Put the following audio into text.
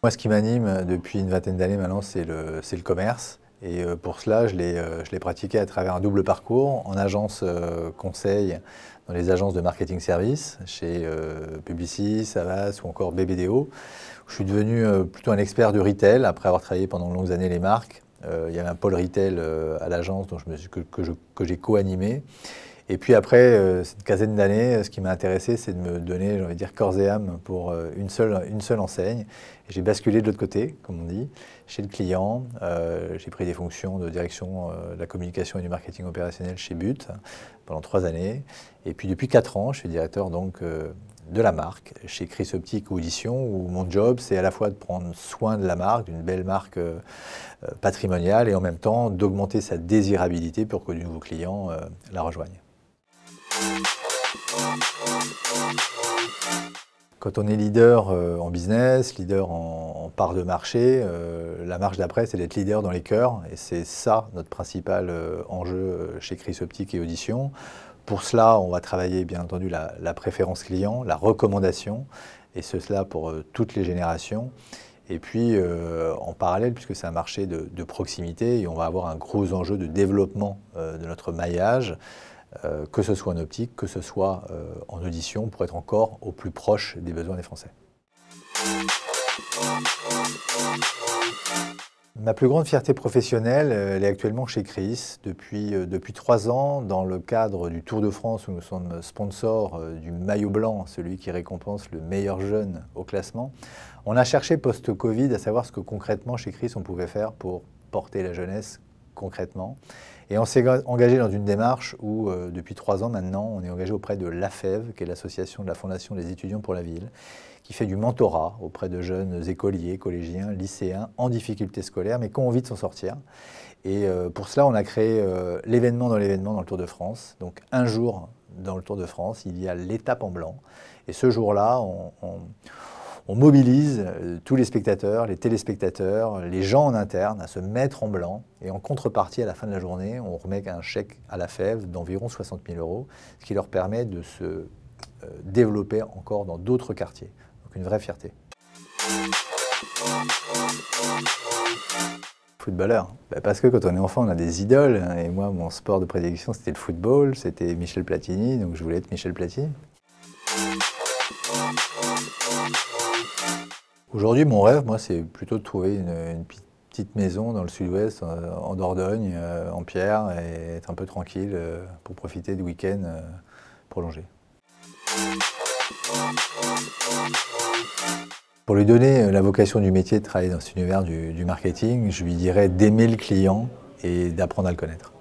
Moi, ce qui m'anime depuis une vingtaine d'années maintenant, c'est le commerce. Et pour cela, je l'ai pratiqué à travers un double parcours, en agence conseil, dans les agences de marketing service, chez Publicis, Havas ou encore BBDO. Je suis devenu plutôt un expert du retail, après avoir travaillé pendant de longues années les marques. Il y avait un pôle retail à l'agence que j'ai co-animé. Et puis après cette quinzaine d'années, ce qui m'a intéressé, c'est de me donner, j'ai envie de dire, corps et âme pour une seule enseigne. Et j'ai basculé de l'autre côté, comme on dit, chez le client. J'ai pris des fonctions de direction de la communication et du marketing opérationnel chez But pendant 3 années. Et puis depuis 4 ans, je suis directeur donc de la marque chez Chris Optique Audition, où mon job, c'est à la fois de prendre soin de la marque, d'une belle marque patrimoniale, et en même temps d'augmenter sa désirabilité pour que de nouveaux clients la rejoignent. Quand on est leader en business, leader en part de marché, la marche d'après, c'est d'être leader dans les cœurs. Et c'est ça notre principal enjeu chez Chris Optique et Audition. Pour cela, on va travailler bien entendu la préférence client, la recommandation, et cela pour toutes les générations. Et puis en parallèle, puisque c'est un marché de proximité, et on va avoir un gros enjeu de développement de notre maillage, que ce soit en optique, que ce soit en audition, pour être encore au plus proche des besoins des Français. Ma plus grande fierté professionnelle, elle est actuellement chez Chris. Depuis 3 ans, dans le cadre du Tour de France, où nous sommes sponsors du maillot blanc, celui qui récompense le meilleur jeune au classement, on a cherché post-Covid à savoir ce que concrètement chez Chris on pouvait faire pour porter la jeunesse concrètement. Et on s'est engagé dans une démarche où, depuis 3 ans maintenant, on est engagé auprès de l'AFEV, qui est l'association de la Fondation des étudiants pour la ville, qui fait du mentorat auprès de jeunes écoliers, collégiens, lycéens en difficulté scolaire, mais qui ont envie de s'en sortir. Et pour cela, on a créé l'événement dans le Tour de France. Donc un jour dans le Tour de France, il y a l'étape en blanc. Et ce jour-là, on mobilise tous les spectateurs, les téléspectateurs, les gens en interne à se mettre en blanc. Et en contrepartie, à la fin de la journée, on remet un chèque à la FEV d'environ 60 000 €, ce qui leur permet de se développer encore dans d'autres quartiers. Donc une vraie fierté. Footballeur, parce que quand on est enfant, on a des idoles. Et moi, mon sport de prédilection, c'était le football, c'était Michel Platini, donc je voulais être Michel Platini. Aujourd'hui, mon rêve, moi, c'est plutôt de trouver une petite maison dans le sud-ouest, en Dordogne, en pierre, et être un peu tranquille pour profiter du week-end prolongé. Pour lui donner la vocation du métier de travailler dans cet univers du marketing, je lui dirais d'aimer le client et d'apprendre à le connaître.